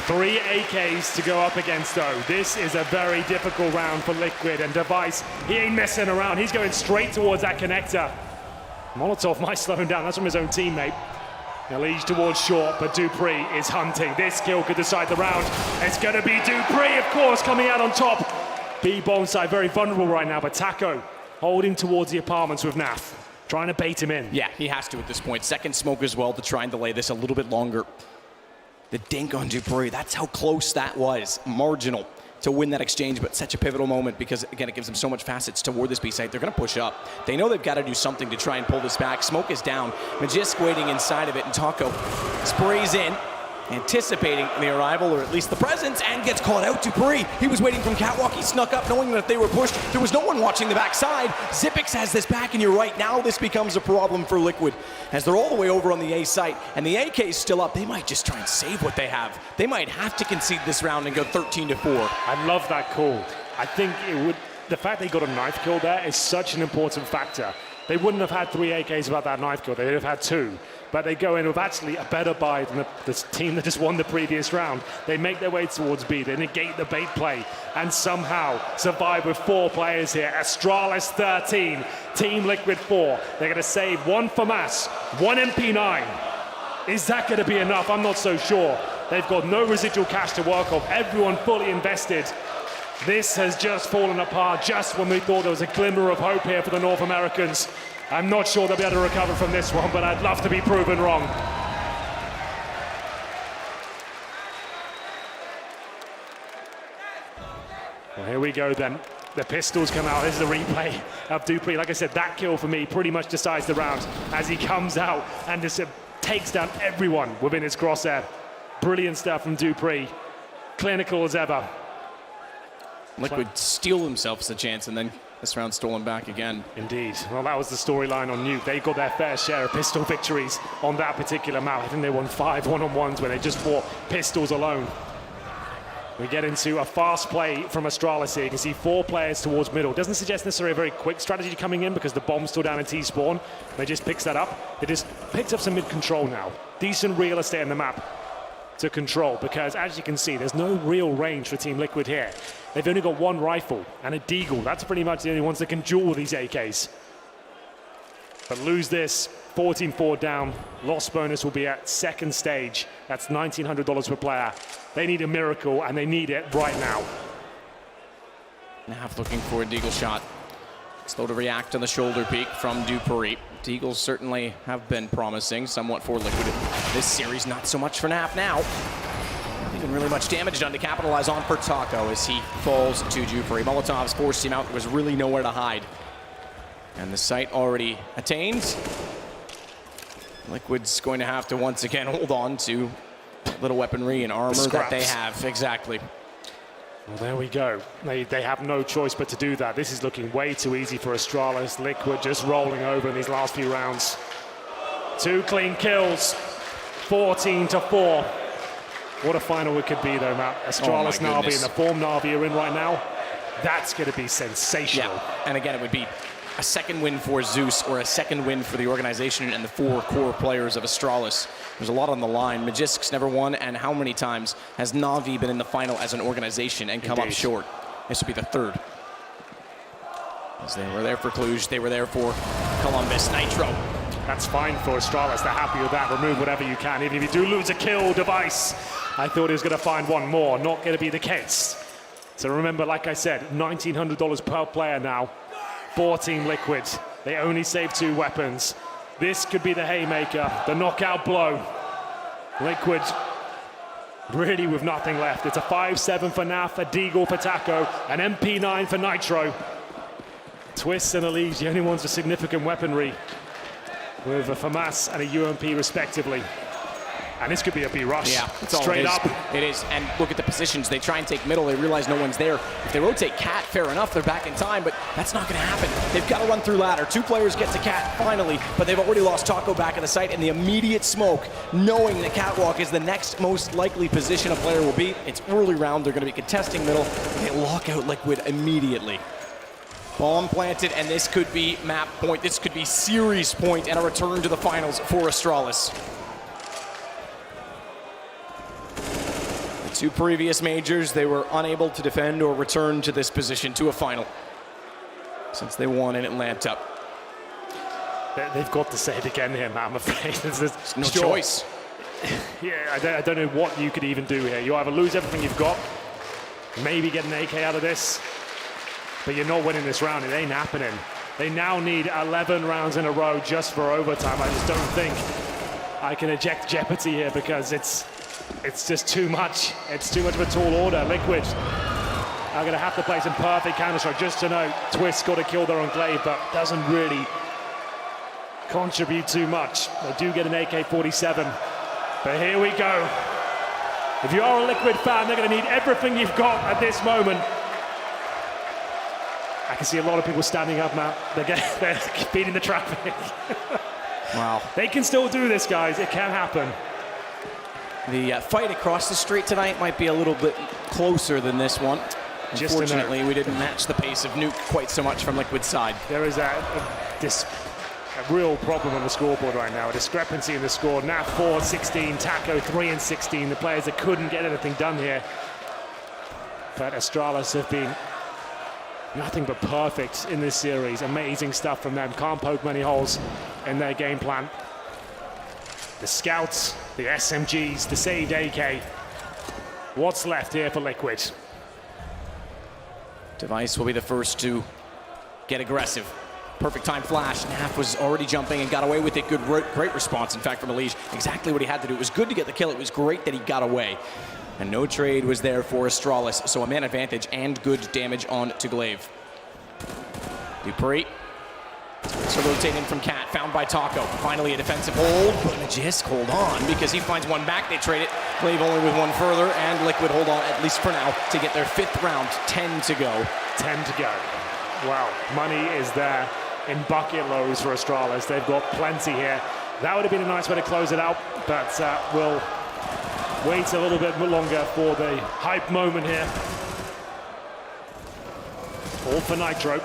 3 AKs to go up against though. This is a very difficult round for Liquid, and Device, he ain't messing around. He's going straight towards that connector. Molotov might slow him down. That's from his own teammate. He leads towards short, but Dupree is hunting. This kill could decide the round. It's gonna be Dupree, of course, coming out on top. B-bomb side very vulnerable right now, but Taco holding towards the apartments with Naf. Trying to bait him in. Yeah, he has to at this point. Second smoke as well to try and delay this a little bit longer. The dink on Dupree, that's how close that was. Marginal to win that exchange, but such a pivotal moment because, again, it gives them so much facets toward this B site. They're going to push up. They know they've got to do something to try and pull this back. Smoke is down. Magisk waiting inside of it, and Taco sprays in, anticipating the arrival, or at least the presence, and gets caught out. Dupree, he was waiting from catwalk. He snuck up knowing that if they were pushed, there was no one watching the backside. Zipix has this back, and you're right, now this becomes a problem for Liquid as they're all the way over on the A site, and the AK is still up. They might just try and save what they have. They might have to concede this round and go 13-4. I love that call. I think it would, the fact they got a knife kill there is such an important factor. They wouldn't have had 3 AKs without that knife kill. They would have had 2. But they go in with actually a better buy than the team that just won the previous round. They make their way towards B. They negate the bait play and somehow survive with 4 players here. Astralis 13, Team Liquid 4. They're going to save 1 FAMAS, 1 MP9. Is that going to be enough? I'm not so sure. They've got no residual cash to work off. Everyone fully invested. This has just fallen apart just when we thought there was a glimmer of hope here for the North Americans. I'm not sure they'll be able to recover from this one, but I'd love to be proven wrong. Well, here we go then. The pistols come out. This is a replay of Dupree. Like I said, that kill for me pretty much decides the round as he comes out and just takes down everyone within his crosshair. Brilliant stuff from Dupree. Clinical as ever. Liquid steal themselves a chance, and then this round stolen back again. Indeed. Well, that was the storyline on Nuke. They got their fair share of pistol victories on that particular map. I think they won 5 one-on-ones where they just fought pistols alone. We get into a fast play from Astralis here. You can see 4 players towards middle. Doesn't suggest necessarily a very quick strategy coming in because the bomb's still down in T-spawn. They just picks that up. They just picked up some mid-control now. Decent real estate on the map to control because, as you can see, there's no real range for Team Liquid here. They've only got 1 rifle and a deagle. That's pretty much the only ones that can duel these AKs. But lose this, 14-4 down. Loss bonus will be at second stage. That's $1,900 per player. They need a miracle, and they need it right now. Nav looking for a deagle shot. Slow to react on the shoulder peek from Dupree. Deagles certainly have been promising, somewhat for Liquid this series. Not so much for Nav now. Not even really much damage done to capitalize on for Taco as he falls to Dupree. Molotov's forced him out. There was really nowhere to hide. And the site already attained. Liquid's going to have to once again hold on to little weaponry and armor that they have. Exactly. Well, there we go. They have no choice but to do that. This is looking way too easy for Astralis. Liquid just rolling over in these last few rounds. 2 clean kills, 14-4. What a final it could be, though, Matt. Astralis, Na'Vi, in the form Na'Vi are in right now, that's going to be sensational. Yeah. And again, it would be a second win for Zeus or a second win for the organization and the 4 core players of Astralis. There's a lot on the line. Magisk's never won, and how many times has Na'Vi been in the final as an organization and come up short? This would be the 3rd. As they were there for Cluj, they were there for Columbus. Nitro. That's fine for Astralis. They're happy with that. Remove whatever you can. Even if you do lose a kill, Device, I thought he was going to find one more. Not going to be the case. So remember, like I said, $1,900 per player now. 14 Liquid. They only save 2 weapons. This could be the haymaker, the knockout blow. Liquid really with nothing left. It's a 5-7 for Naf, a Deagle for Taco, an MP9 for Nitro. Twist and Elise, the only ones with significant weaponry, with a FAMAS and a UMP respectively. And this could be a B rush. Yeah, straight up. It is. And look at the positions. They try and take middle. They realize no one's there. If they rotate Cat, fair enough, they're back in time, but that's not going to happen. They've got to run through ladder. 2 players get to Cat finally, but they've already lost Taco back in the site, and the immediate smoke, knowing that Catwalk is the next most likely position a player will be. It's early round. They're going to be contesting middle. They lock out Liquid immediately. Bomb planted, and this could be map point. This could be series point and a return to the finals for Astralis. 2 previous majors, they were unable to defend or return to this position, to a final, since they won in Atlanta. They've got to say it again here, Matt, I'm afraid. There's no choice. Yeah, I don't know what you could even do here. You either lose everything you've got, maybe get an AK out of this, but you're not winning this round. It ain't happening. They now need 11 rounds in a row just for overtime. I just don't think I can eject Jeopardy here, because it's just too much. It's too much of a tall order. Liquid are going to have to play some perfect counter-strike. Just to note, Twist got a kill there on Glaive, but doesn't really contribute too much. They do get an AK-47, but here we go. If you are a Liquid fan, they're going to need everything you've got at this moment. I can see a lot of people standing up, Matt. They're beating the traffic. Wow. They can still do this, guys. It can happen. The fight across the street tonight might be a little bit closer than this one. Unfortunately, we didn't match the pace of Nuke quite so much from Liquid's side. There is a real problem on the scoreboard right now, a discrepancy in the score. Naf 4-16, Taco 3-16, the players that couldn't get anything done here. But Astralis have been nothing but perfect in this series. Amazing stuff from them. Can't poke many holes in their game plan. The scouts, the SMGs, the saved AK. What's left here for Liquid? Device will be the first to get aggressive. Perfect time flash. Naf was already jumping and got away with it. Great response, in fact, from Elise. Exactly what he had to do. It was good to get the kill. It was great that he got away. And no trade was there for Astralis, so a man advantage and good damage on to Glaive. Dupree. So rotating from Cat, found by Taco. Finally a defensive hold, but Magisk hold on because he finds one back. They trade it. Glaive only with one further, and Liquid hold on, at least for now, to get their 5th round. 10 to go. 10 to go. Wow, money is there in bucket loads for Astralis. They've got plenty here. That would have been a nice way to close it out, but we'll wait a little bit longer for the hype moment here. All for Nitro.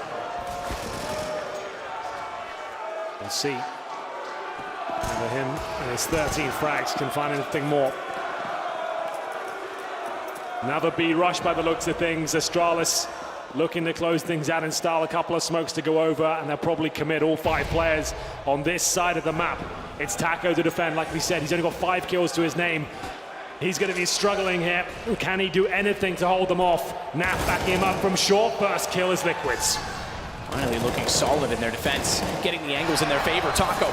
We'll see whether him and his 13 frags can find anything more. Another B rush by the looks of things. Astralis looking to close things out, install a couple of smokes to go over, and they'll probably commit all 5 players on this side of the map. It's Taco to defend, like we said. He's only got 5 kills to his name. He's going to be struggling here. Can he do anything to hold them off? Naf backing him up from short. First kill is Liquids. Finally looking solid in their defense, getting the angles in their favor. Taco,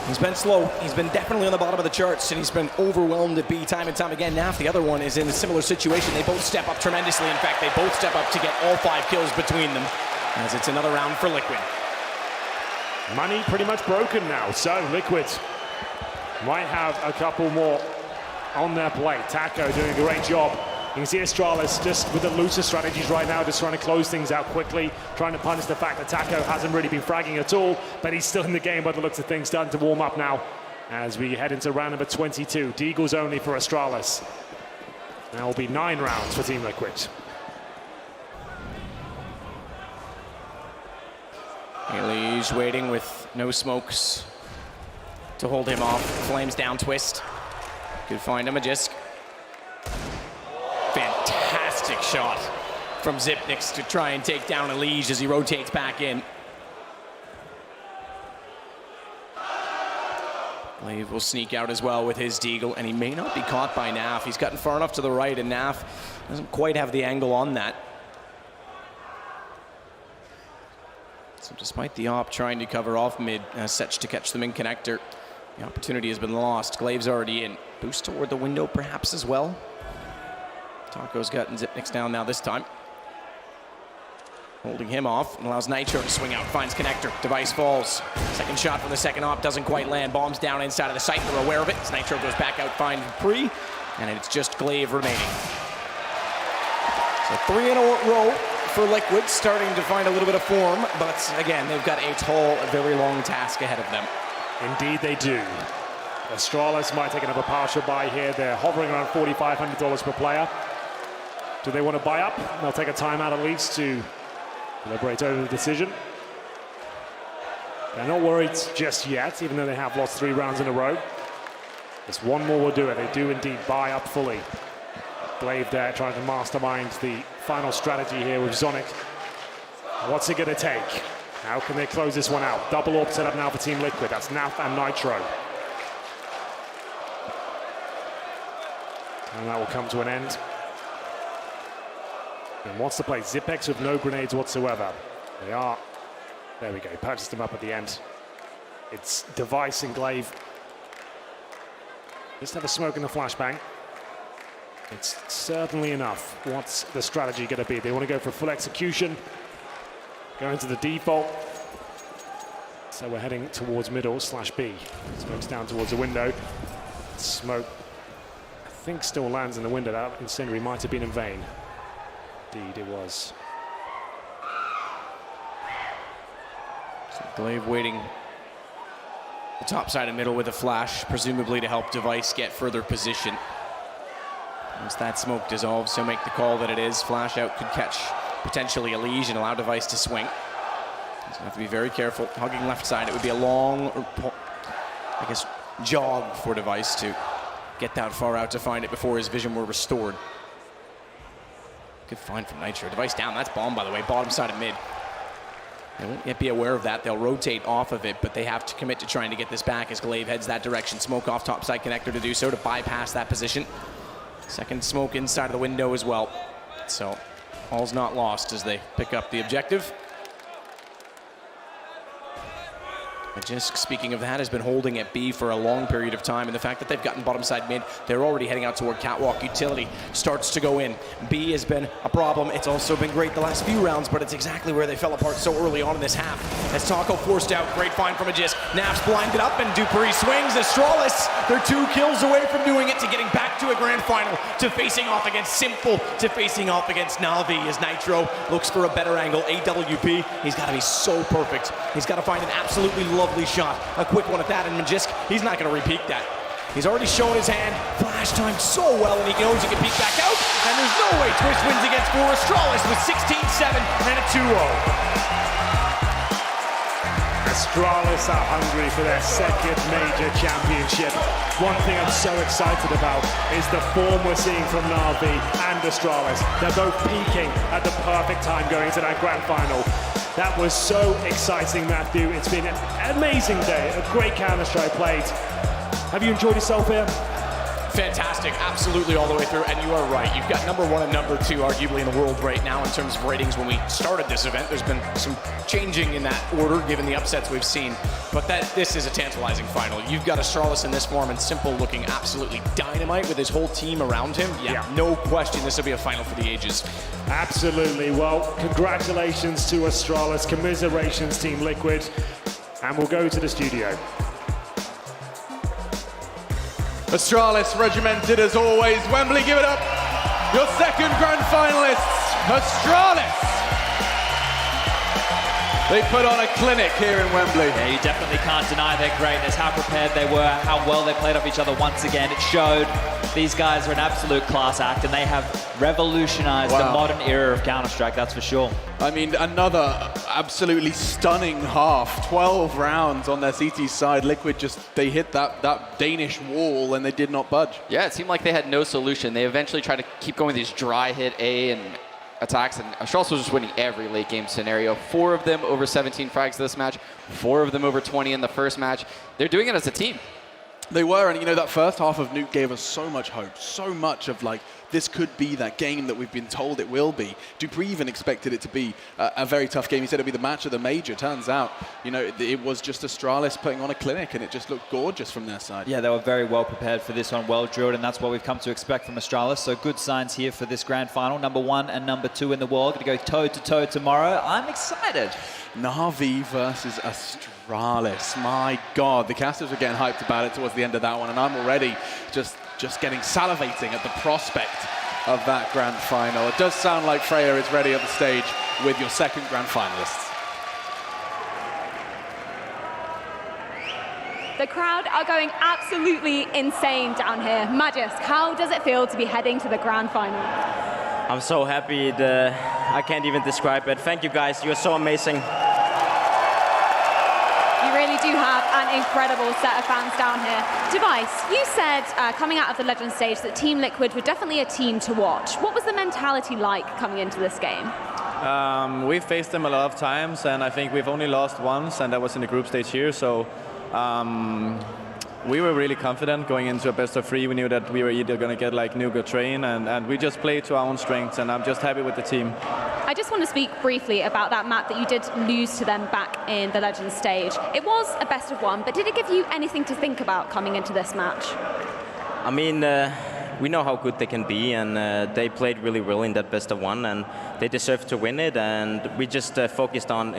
he's been slow. He's been definitely on the bottom of the charts, and he's been overwhelmed at B time and time again. Naf, the other one, is in a similar situation. They both step up tremendously. In fact, they both step up to get all 5 kills between them, as it's another round for Liquid. Money pretty much broken now, so Liquid Might have a couple more on their plate. Taco doing a great job. You can see Astralis just with the looser strategies right now, just trying to close things out quickly, trying to punish the fact that Taco hasn't really been fragging at all, but he's still in the game by the looks of things, starting to warm up now as we head into round number 22. Deagles only for Astralis. There will be 9 rounds for Team Liquid. Mirage waiting with no smokes to hold him off. Flames down twist. Could find him a Jisk. Fantastic shot from Zipnix to try and take down Elige as he rotates back in. Glaive will sneak out as well with his Deagle, and he may not be caught by Naf. He's gotten far enough to the right, and Naf doesn't quite have the angle on that. So despite the op trying to cover off mid, Setch to catch them in connector, the opportunity has been lost. Glaive's already in. Boost toward the window perhaps as well. Taco's gotten Zipnix down now this time. Holding him off and allows Nitro to swing out, finds connector. Device falls. Second shot from the second op doesn't quite land. Bombs down inside of the site. They're aware of it. As Nitro goes back out, finds Pre, and it's just Glaive remaining. So 3 in a row for Liquid, starting to find a little bit of form, but again, they've got a tall, very long task ahead of them. Indeed they do. Astralis might take another partial buy here. They're hovering around $4,500 per player. Do they want to buy up? They'll take a timeout at least to deliberate over the decision. They're not worried just yet, even though they have lost 3 rounds in a row. Just one more will do it. They do indeed buy up fully. Glaive there trying to mastermind the final strategy here with Zonic. What's it going to take? How can they close this one out? Double orb set up now for Team Liquid. That's Naf and Nitro. And that will come to an end. And what's the play? Zipex with no grenades whatsoever. They are. There we go. Purchased them up at the end. It's Device and Glaive. Just have a smoke in the flashbang. It's certainly enough. What's the strategy going to be? They want to go for full execution. Go into the default. So we're heading towards middle /B. Smoke's down towards the window. Smoke, I think, still lands in the window. That incendiary might have been in vain. Indeed, it was. So Glaive waiting the top side of middle with a flash, presumably to help Device get further position. Once that smoke dissolves, he'll make the call that it is. Flash out could catch potentially Elige and allow Device to swing. He's gonna have to be very careful. Hugging left side, it would be a long, I guess, jog for Device to get that far out to find it before his vision were restored. Good find from Nitro. Device down, that's bomb, by the way, bottom side of mid. They won't yet be aware of that. They'll rotate off of it, but they have to commit to trying to get this back as Glaive heads that direction. Smoke off top side connector to do so, to bypass that position. Second smoke inside of the window as well. So all's not lost as they pick up the objective. Jisk, speaking of that, has been holding at B for a long period of time, and the fact that they've gotten bottom side mid, they're already heading out toward Catwalk. Utility starts to go in. B has been a problem. It's also been great the last few rounds, but it's exactly where they fell apart so early on in this half. As Taco forced out, great find from a Jisk. Naf's blinded up, and Dupree swings. Astralis, they're 2 kills away from doing it, to getting back to a grand final, to facing off against Simple, to facing off against Na'Vi as Nitro looks for a better angle. AWP, he's got to be so perfect. He's got to find an absolutely lovely shot, a quick one at that, and Magisk, he's not going to repeat that. He's already shown his hand, flash timed so well, and he knows he can peek back out, and there's no way Twist wins against 4. Astralis with 16-7 and a 2-0. Astralis are hungry for their second major championship. One thing I'm so excited about is the form we're seeing from Na'Vi and Astralis. They're both peaking at the perfect time going into that grand final. That was so exciting, Matthew. It's been an amazing day, a great Counter-Strike played. Have you enjoyed yourself here? Fantastic, absolutely all the way through, and you are right. You've got #1 and #2 arguably in the world right now in terms of ratings. When we started this event, there's been some changing in that order given the upsets we've seen, but this is a tantalizing final. You've got Astralis in this form, and Simple looking absolutely dynamite with his whole team around him. Yeah. No question this will be a final for the ages. Absolutely. Well, congratulations to Astralis, commiserations Team Liquid, and we'll go to the studio. Astralis regimented as always. Wembley, give it up. Your second grand finalists, Astralis. They put on a clinic here in Wembley. Yeah, you definitely can't deny their greatness, how prepared they were, how well they played off each other once again. It showed these guys are an absolute class act, and they have revolutionized the modern era of Counter-Strike, that's for sure. I mean, another absolutely stunning half. 12 rounds on their CT side. Liquid they hit that Danish wall and they did not budge. Yeah, it seemed like they had no solution. They eventually tried to keep going these dry hit A and attacks, and Astralis was just winning every late game scenario. 4 of them over 17 frags this match, 4 of them over 20 in the first match. They're doing it as a team. They were, and you know, that first half of Nuke gave us so much hope, so much of like, this could be that game that we've been told it will be. Dupree even expected it to be a very tough game. He said it'd be the match of the major. Turns out, you know, it was just Astralis putting on a clinic, and it just looked gorgeous from their side. Yeah, they were very well prepared for this one, well drilled, and that's what we've come to expect from Astralis. So good signs here for this grand final. Number 1 and number 2 in the world. Going to go toe-to-toe tomorrow. I'm excited. Na'Vi versus Astralis. My God, the casters were getting hyped about it towards the end of that one, and I'm already just getting salivating at the prospect of that grand final. It does sound like Freya is ready at the stage with your second grand finalists. The crowd are going absolutely insane down here. Magisk, how does it feel to be heading to the grand final? I'm so happy. I can't even describe it. Thank you guys. You're so amazing. You really do have an incredible set of fans down here. Device, you said coming out of the Legend stage that Team Liquid were definitely a team to watch. What was the mentality like coming into this game? We've faced them a lot of times, and I think we've only lost once, and that was in the group stage here. So we were really confident going into a best of 3. We knew that we were either going to get like Nuke or Train, and we just played to our own strengths, and I'm just happy with the team. I just want to speak briefly about that map that you did lose to them back in the Legends stage. It was a best of 1, but did it give you anything to think about coming into this match? I mean, we know how good they can be, and they played really well in that best of 1, and they deserved to win it. And we just focused on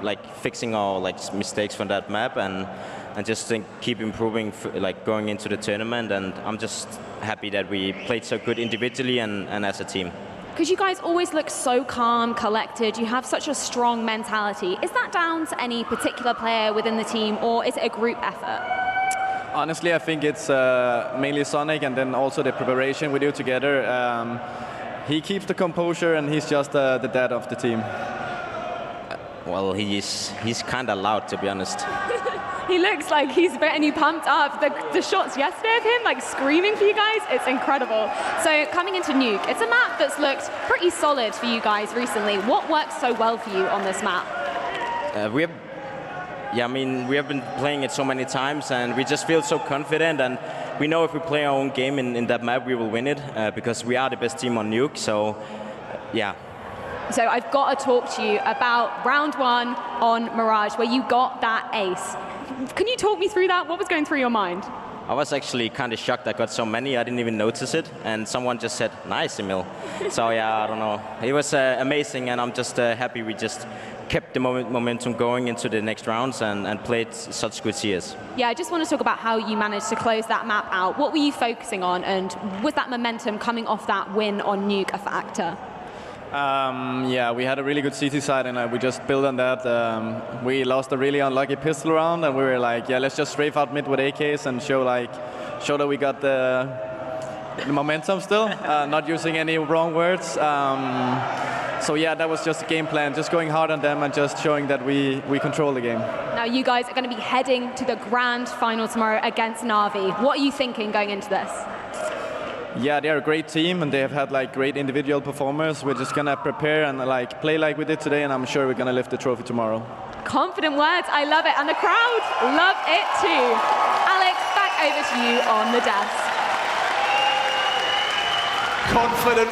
like fixing our mistakes from that map, and just keep improving like going into the tournament. And I'm just happy that we played so good individually and as a team. Because you guys always look so calm, collected, you have such a strong mentality. Is that down to any particular player within the team, or is it a group effort? Honestly, I think it's mainly Sonic, and then also the preparation we do together. He keeps the composure, and he's just the dad of the team. Well, he's kind of loud, to be honest. He looks like he's getting you pumped up. The shots yesterday of him, like screaming for you guys, it's incredible. So coming into Nuke, it's a map that's looked pretty solid for you guys recently. What works so well for you on this map? We have been playing it so many times, and we just feel so confident, and we know if we play our own game in that map, we will win it, because we are the best team on Nuke, so yeah. So I've got to talk to you about round 1 on Mirage, where you got that ace. Can you talk me through that? What was going through your mind? I was actually kind of shocked I got so many. I didn't even notice it, and someone just said, "Nice, Emil." So yeah, I don't know. It was amazing, and I'm just happy we just kept the momentum going into the next rounds and played such good CS. Yeah, I just want to talk about how you managed to close that map out. What were you focusing on, and was that momentum coming off that win on Nuke a factor? Yeah, we had a really good CT side, and we just built on that. We lost a really unlucky pistol round, and we were like, yeah, let's just strafe out mid with AKs and show that we got the momentum still, not using any wrong words. So yeah, that was just a game plan, just going hard on them and just showing that we control the game. Now you guys are going to be heading to the grand final tomorrow against Na'Vi. What are you thinking going into this? Yeah, they're a great team, and they have had great individual performers. We're just gonna prepare and play like we did today, and I'm sure we're gonna lift the trophy tomorrow. Confident words, I love it, and the crowd love it too. Alex, back over to you on the desk. Confident